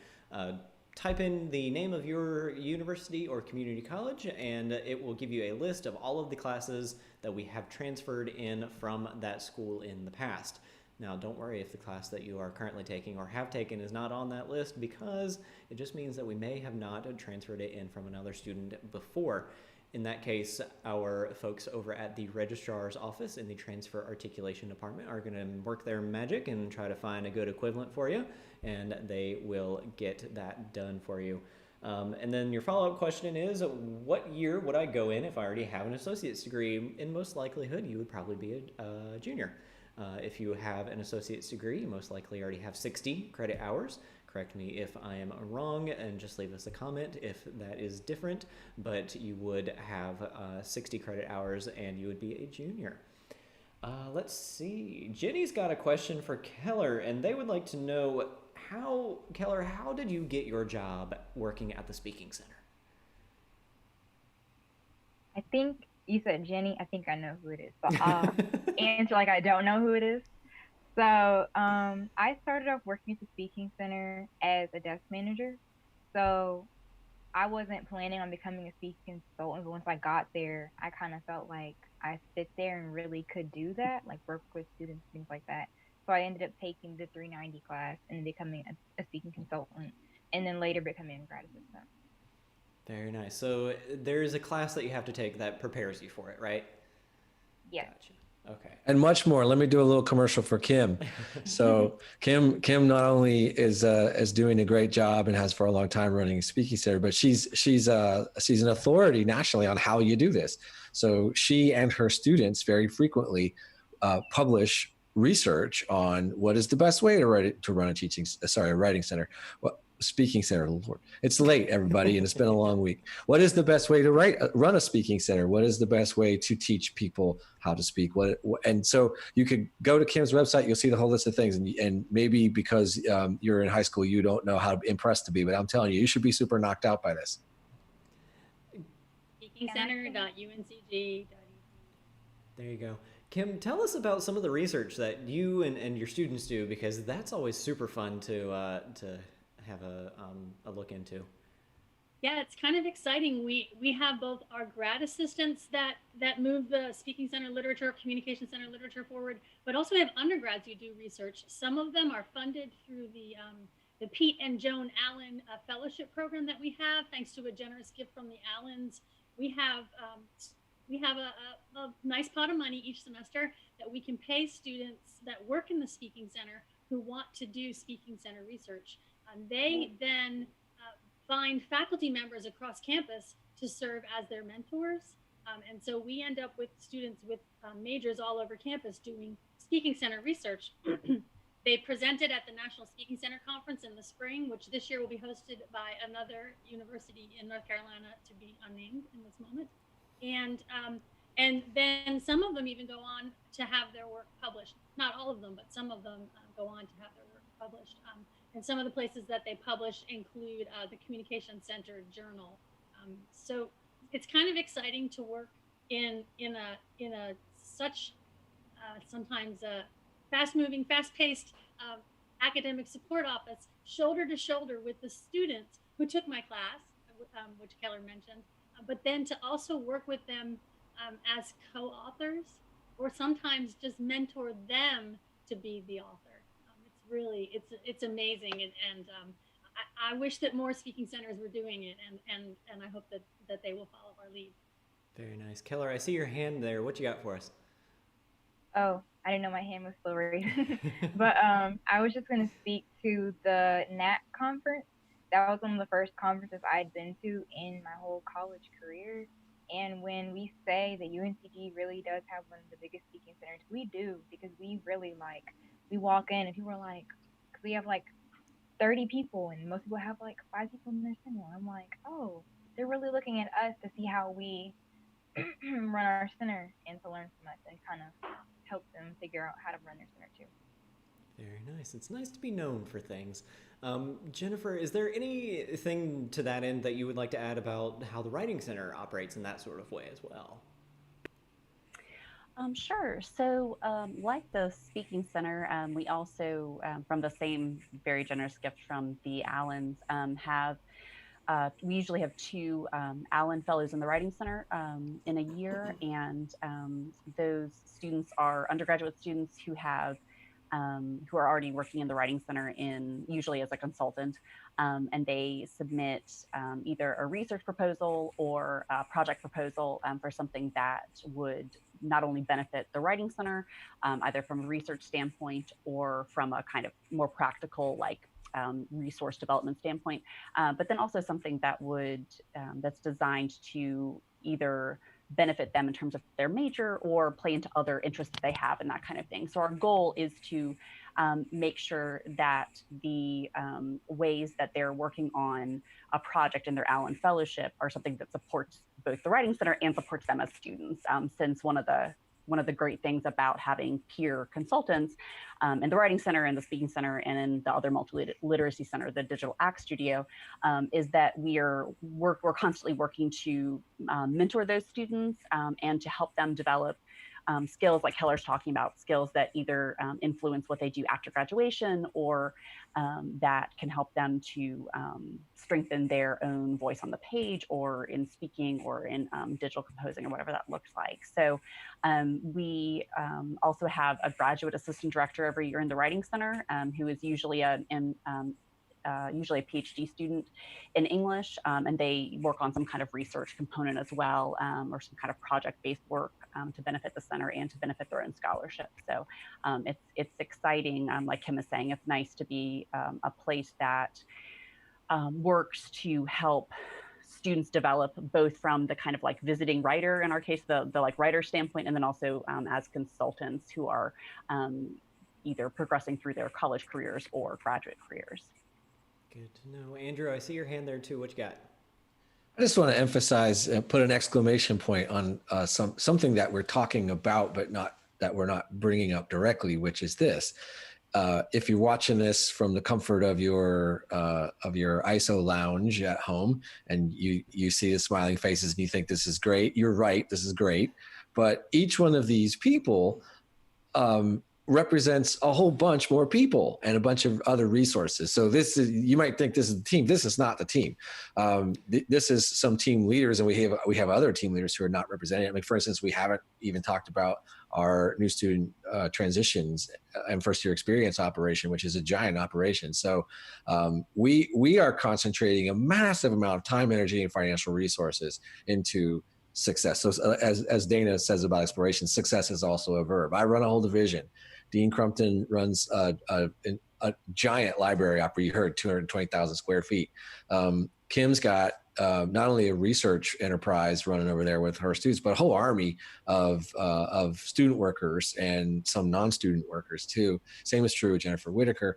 type in the name of your university or community college, and it will give you a list of all of the classes that we have transferred in from that school in the past. Now, don't worry if the class that you are currently taking or have taken is not on that list, because it just means that we may have not transferred it in from another student before. In that case, our folks over at the registrar's office in the transfer articulation department are going to work their magic and try to find a good equivalent for you, and they will get that done for you. And then your follow-up question is, what year would I go in if I already have an associate's degree? In most likelihood, you would probably be a junior. If you have an associate's degree, you most likely already have 60 credit hours. Correct me if I am wrong, and just leave us a comment if that is different, but you would have 60 credit hours and you would be a junior. Let's see, Jenny's got a question for Keller, and they would like to know, Keller, how did you get your job working at the Speaking Center? I think you said Jenny. I think I know who it is, but I'll answer like I don't know who it is. So I started off working at the Speaking Center as a desk manager. So I wasn't planning on becoming a speaking consultant, but once I got there, I kind of felt like I fit there and really could do that, like work with students, things like that. So I ended up taking the 390 class and becoming a speaking consultant, and then later becoming a grad assistant. Very nice. So there's a class that you have to take that prepares you for it, right? Yeah. Gotcha. Okay. And much more. Let me do a little commercial for Kim. So Kim not only is doing a great job and has for a long time running a speaking center, but she's an authority nationally on how you do this. So she and her students very frequently publish research on what is the best way to run a writing center. Speaking center, Lord. It's late, everybody, and it's been a long week. What is the best way to run a speaking center? What is the best way to teach people how to speak? And so you could go to Kim's website, you'll see the whole list of things, and maybe because you're in high school, you don't know how impressed to be, but I'm telling you, you should be super knocked out by this. speakingcenter.uncg.edu. There you go. Kim, tell us about some of the research that you and your students do, because that's always super fun to have a look into. Yeah, it's kind of exciting. We have both our grad assistants that move the Speaking Center literature, Communication Center literature forward, but also we have undergrads who do research. Some of them are funded through the Pete and Joan Allen fellowship program that we have, thanks to a generous gift from the Allens. We have a nice pot of money each semester that we can pay students that work in the Speaking Center who want to do Speaking Center research. They then find faculty members across campus to serve as their mentors. And so we end up with students with majors all over campus doing Speaking Center research. They presented at the National Speaking Center Conference in the spring, which this year will be hosted by another university in North Carolina to be unnamed in this moment. And then some of them even go on to have their work published. Not all of them, but some of them go on to have their work published. And some of the places that they publish include the Communication Center Journal. So it's kind of exciting to work in such sometimes a fast-moving, fast-paced academic support office, shoulder to shoulder with the students who took my class, which Keller mentioned, but then to also work with them as co-authors, or sometimes just mentor them to be the author. It's really, it's amazing, and I wish that more speaking centers were doing it, and I hope that they will follow our lead. Very nice. Keller, I see your hand there. What you got for us? Oh, I didn't know my hand was still raised. But I was just going to speak to the NAT conference. That was one of the first conferences I had been to in my whole college career. And when we say that UNCG really does have one of the biggest speaking centers, we do, because we really we walk in and people are like, because we have 30 people and most people have 5 people in their center. I'm like, oh, they're really looking at us to see how we run our center and to learn from us and kind of help them figure out how to run their center too. Very nice. It's nice to be known for things. Jennifer, is there anything to that end that you would like to add about how the Writing Center operates in that sort of way as well? Sure. So like the Speaking Center, we also, from the same very generous gift from the Allens, we usually have 2 Allen Fellows in the Writing Center in a year, and those students are undergraduate students who are already working in the Writing Center usually as a consultant, and they submit either a research proposal or a project proposal for something that would not only benefit the Writing Center, either from a research standpoint or from a kind of more practical resource development standpoint, but then also something that that's designed to either benefit them in terms of their major or play into other interests that they have and that kind of thing. So our goal is to make sure that the ways that they're working on a project in their Allen Fellowship are something that supports both the Writing Center and supports them as students, since one of the great things about having peer consultants in the Writing Center and the Speaking Center and in the other multi-literacy center, the Digital Act Studio, is that we're constantly working to mentor those students and to help them develop skills like Keller's talking about, skills that either influence what they do after graduation or that can help them to strengthen their own voice on the page or in speaking or in digital composing or whatever that looks like. So we also have a graduate assistant director every year in the Writing Center who is usually usually a PhD student in English, and they work on some kind of research component as well, or some kind of project-based work to benefit the center and to benefit their own scholarship. So it's exciting. Like Kim is saying, it's nice to be a place that works to help students develop both from the kind of visiting writer, in our case, the writer standpoint, and then also as consultants who are either progressing through their college careers or graduate careers. Good to know. Andrew, I see your hand there too. What you got? I just want to emphasize and put an exclamation point on something that we're talking about, but that we're not bringing up directly, which is this. If you're watching this from the comfort of your ISO lounge at home and you see the smiling faces and you think this is great, you're right, this is great. But each one of these people represents a whole bunch more people and a bunch of other resources. So you might think this is the team. This is not the team. This is some team leaders, and we have other team leaders who are not represented. I mean, for instance, we haven't even talked about our new student transitions and first year experience operation, which is a giant operation. So we are concentrating a massive amount of time, energy, and financial resources into success. So as Dana says about exploration, success is also a verb. I run a whole division. Dean Crumpton runs a giant library opera. You heard 220,000 square feet. Kim's got not only a research enterprise running over there with her students, but a whole army of student workers and some non-student workers too. Same is true with Jennifer Whitaker.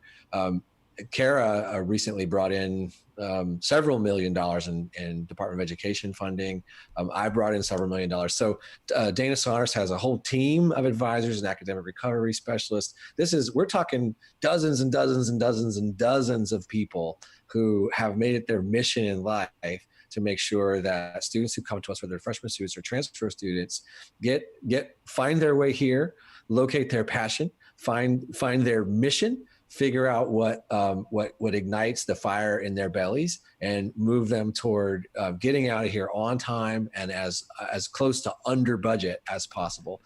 Kara recently brought in several $1 million in Department of Education funding. I brought in several $1 million. So Dana Saunders has a whole team of advisors and academic recovery specialists. We're talking dozens and dozens and dozens and dozens of people who have made it their mission in life to make sure that students who come to us, whether they're freshman students or transfer students, find their way here. locate their passion, find their mission, figure out what ignites the fire in their bellies, and move them toward getting out of here on time and as close to under budget as possible.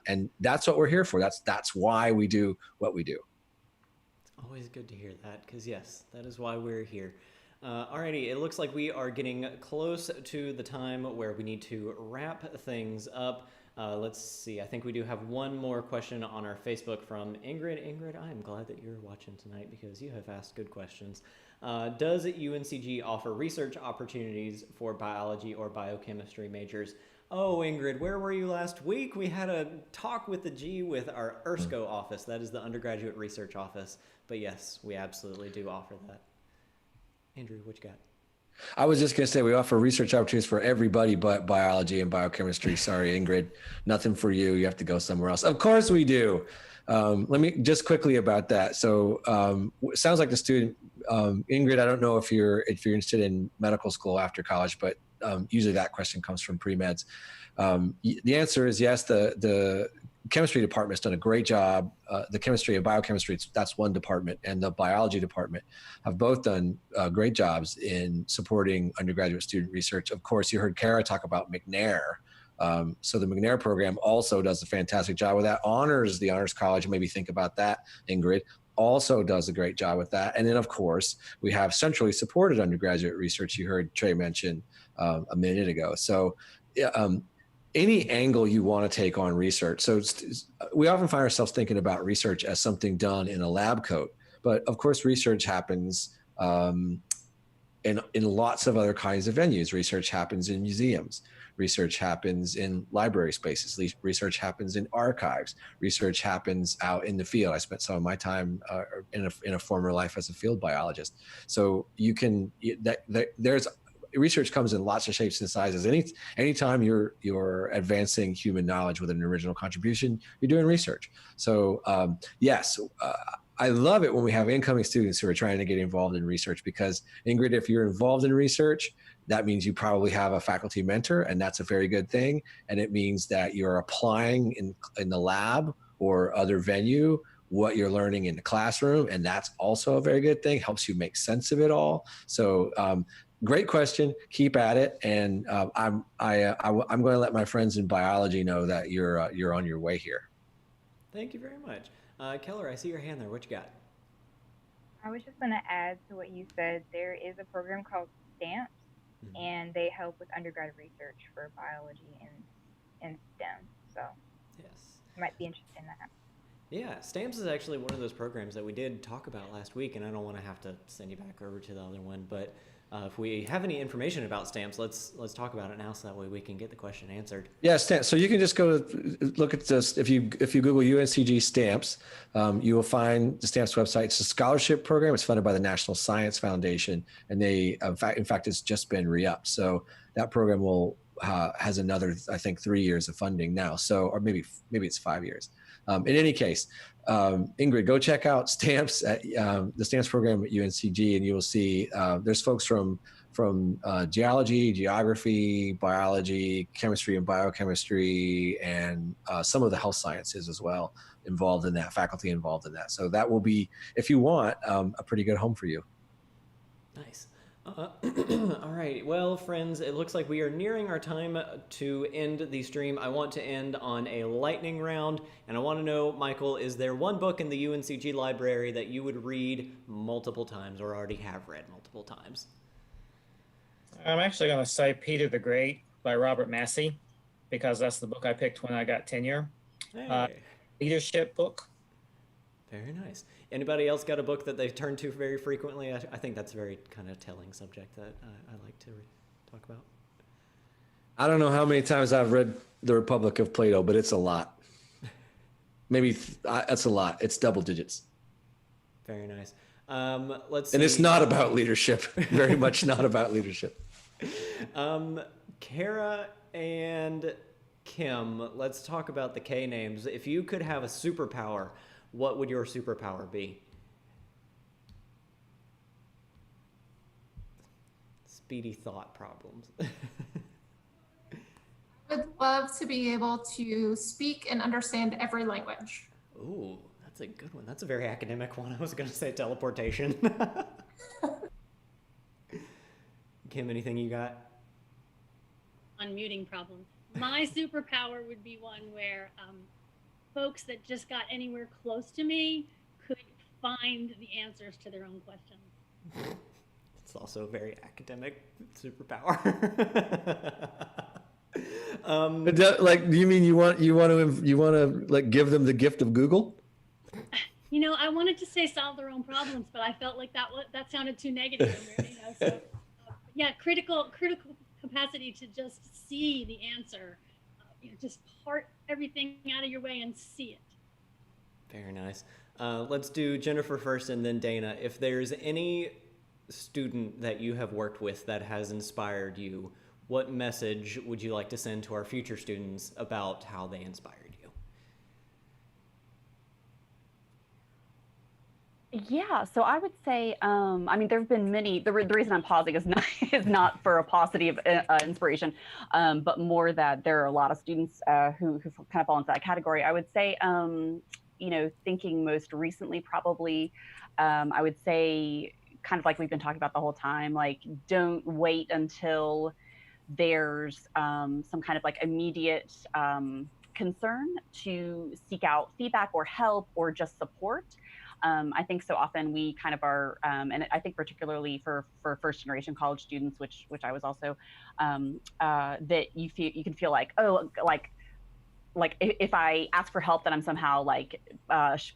And that's what we're here for. That's why we do what we do. It's always good to hear that, because yes, that is why we're here. Alrighty, it looks like we are getting close to the time where we need to wrap things up. Let's see, I think we do have one more question on our Facebook from Ingrid. Ingrid, I'm glad that you're watching tonight because you have asked good questions. Does UNCG offer research opportunities for biology or biochemistry majors? Oh, Ingrid, where were you last week? We had a talk with the G with our URSCO office. That is the Undergraduate Research Office. But yes, we absolutely do offer that. Andrew, what you got? I was just going to say we offer research opportunities for everybody but biology and biochemistry. Sorry, Ingrid, nothing for you. You have to go somewhere else. Of course we do. Let me just quickly about that. So it sounds like the student, Ingrid, I don't know if you're interested in medical school after college, but usually that question comes from pre-meds. The answer is yes. The chemistry department's done a great job. The chemistry and biochemistry, that's one department, and the biology department have both done great jobs in supporting undergraduate student research. Of course, you heard Kara talk about McNair. So the McNair program also does a fantastic job with that. The Honors College, maybe think about that, Ingrid, also does a great job with that. And then, of course, we have centrally supported undergraduate research you heard Trey mention a minute ago. So any angle you want to take on research. So we often find ourselves thinking about research as something done in a lab coat, but of course research happens in lots of other kinds of venues. Research happens in museums. Research happens in library spaces. Research happens in archives. Research happens out in the field. I spent some of my time in a former life as a field biologist. So there's research comes in lots of shapes and sizes. Anytime you're advancing human knowledge with an original contribution, you're doing research. So yes, I love it when we have incoming students who are trying to get involved in research, because Ingrid, if you're involved in research, that means you probably have a faculty mentor, and that's a very good thing. And it means that you're applying in the lab or other venue what you're learning in the classroom, and that's also a very good thing. Helps you make sense of it all. So great question. Keep at it, and I'm going to let my friends in biology know that you're on your way here. Thank you very much, Keller. I see your hand there. What you got? I was just going to add to what you said. There is a program called STAMPS, and they help with undergraduate research for biology and STEM. So yes, you might be interested in that. Yeah, STAMPS is actually one of those programs that we did talk about last week, and I don't want to have to send you back over to the other one, but if we have any information about STAMPS, let's talk about it now, so that way we can get the question answered. Yeah, STAMPS. So you can just go look at this. If you Google UNCG STAMPS, you will find the STAMPS website. It's a scholarship program. It's funded by the National Science Foundation, and they, in fact, it's just been re-upped. So that program has another, I think, 3 years of funding now. So, or maybe it's 5 years. In any case, Ingrid, go check out STAMPS at the STAMPS program at UNCG, and you will see there's folks from geology, geography, biology, chemistry and biochemistry, and some of the health sciences as well involved in that, faculty involved in that. So that will be, if you want, a pretty good home for you. Nice. All right, well, friends, it looks like we are nearing our time to end the stream. I want to end on a lightning round, and I want to know, Michael, is there one book in the UNCG library that you would read multiple times or already have read multiple times? I'm actually going to say Peter the Great by Robert Massey, because that's the book I picked when I got tenure. Hey. Leadership book. Very nice. Anybody else got a book that they turn to very frequently? I think that's a very kind of telling subject that I like to talk about. I don't know how many times I've read The Republic of Plato, but it's a lot. Maybe that's a lot. It's double digits. Very nice. Let's see. And it's not about leadership. Very much not about leadership. Kara and Kim, let's talk about the K names. If you could have a superpower, what would your superpower be? Speedy thought problems. I would love to be able to speak and understand every language. Ooh, that's a good one. That's a very academic one. I was going to say teleportation. Kim, anything you got? Unmuting problems. My superpower would be one where folks that just got anywhere close to me could find the answers to their own questions. It's also a very academic superpower. Like, do you mean you want to like give them the gift of Google? You know, I wanted to say solve their own problems, but I felt like that sounded too negative. You know, so yeah, critical capacity to just see the answer. You know, just part everything out of your way and see it. Very nice. Let's do Jennifer first and then Dana. If there's any student that you have worked with that has inspired you, what message would you like to send to our future students about how they inspired you? Yeah, so I would say, I mean, there have been many. The reason I'm pausing is not for a paucity of inspiration, but more that there are a lot of students who kind of fall into that category. I would say, you know, thinking most recently, probably, I would say, kind of like we've been talking about the whole time, like, don't wait until there's some kind of like immediate concern to seek out feedback or help or just support. I think so often we kind of are, and I think particularly for first generation college students, which I was also, that you can feel like, oh, like if I ask for help, then I'm somehow like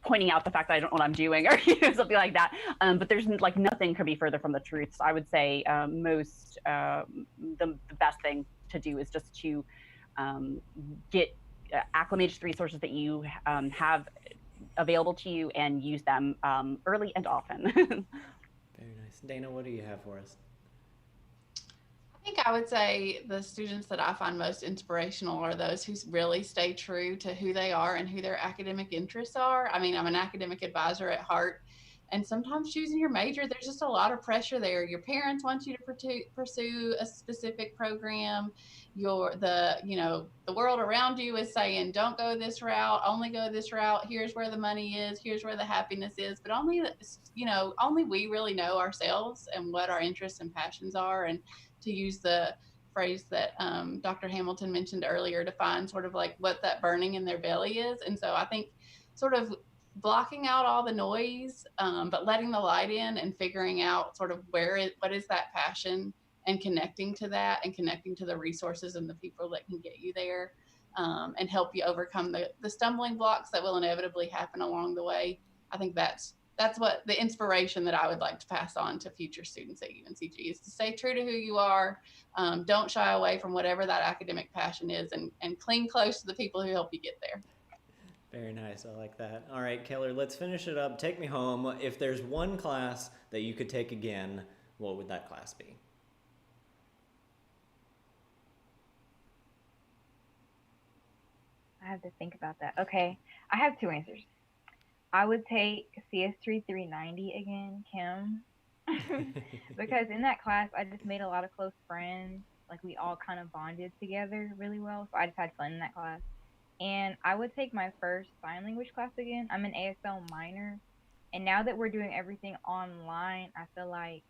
pointing out the fact that I don't know what I'm doing, or something like that. But there's like nothing could be further from the truth. So I would say the best thing to do is just to get acclimated to the resources that you have available to you and use them early and often. Very nice. Dana, what do you have for us? I think I would say the students that I find most inspirational are those who really stay true to who they are and who their academic interests are. I mean, I'm an academic advisor at heart, and sometimes choosing your major, there's just a lot of pressure there. Your parents want you to pursue a specific program. The world around you is saying, don't go this route, only go this route. Here's where the money is. Here's where the happiness is. But only we really know ourselves and what our interests and passions are. And to use the phrase that Dr. Hamilton mentioned earlier, to find sort of like what that burning in their belly is. And so I think sort of blocking out all the noise, but letting the light in and figuring out sort of what is that passion, and connecting to that and connecting to the resources and the people that can get you there, and help you overcome the stumbling blocks that will inevitably happen along the way. I think that's what the inspiration that I would like to pass on to future students at UNCG is to stay true to who you are. Don't shy away from whatever that academic passion is, and cling close to the people who help you get there. Very nice. I like that. All right, Keller, let's finish it up. Take me home. If there's one class that you could take again, what would that class be? I have to think about that. Okay, I have two answers. I would take CS3 390 again, Kim, because in that class, I just made a lot of close friends. Like, we all kind of bonded together really well, so I just had fun in that class. And I would take my first sign language class again. I'm an ASL minor, and now that we're doing everything online, I feel like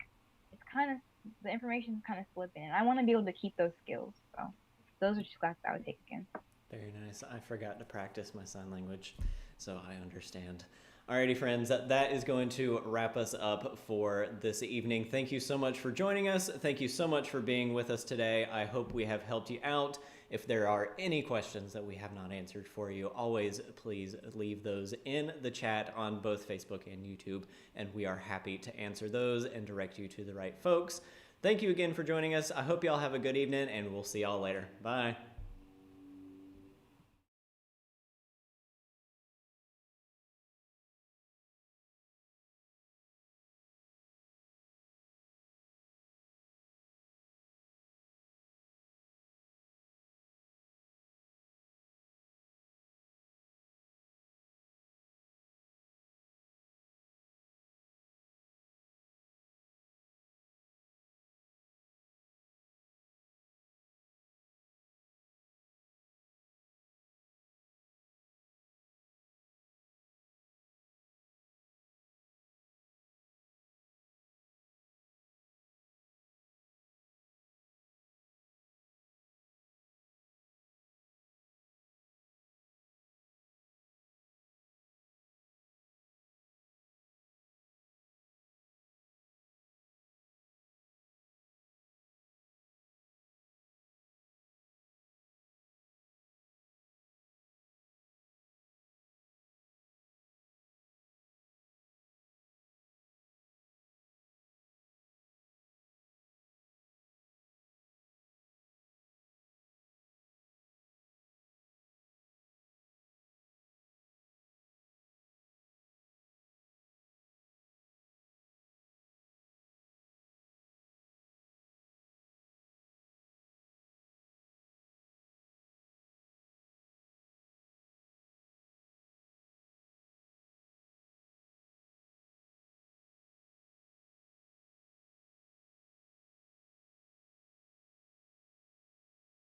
the information is kind of slipping, and I want to be able to keep those skills. So those are two classes I would take again. Very nice. I forgot to practice my sign language, so I understand. Alrighty, friends, that is going to wrap us up for this evening. Thank you so much for joining us. Thank you so much for being with us today. I hope we have helped you out. If there are any questions that we have not answered for you, always please leave those in the chat on both Facebook and YouTube, and we are happy to answer those and direct you to the right folks. Thank you again for joining us. I hope y'all have a good evening, and we'll see y'all later. Bye.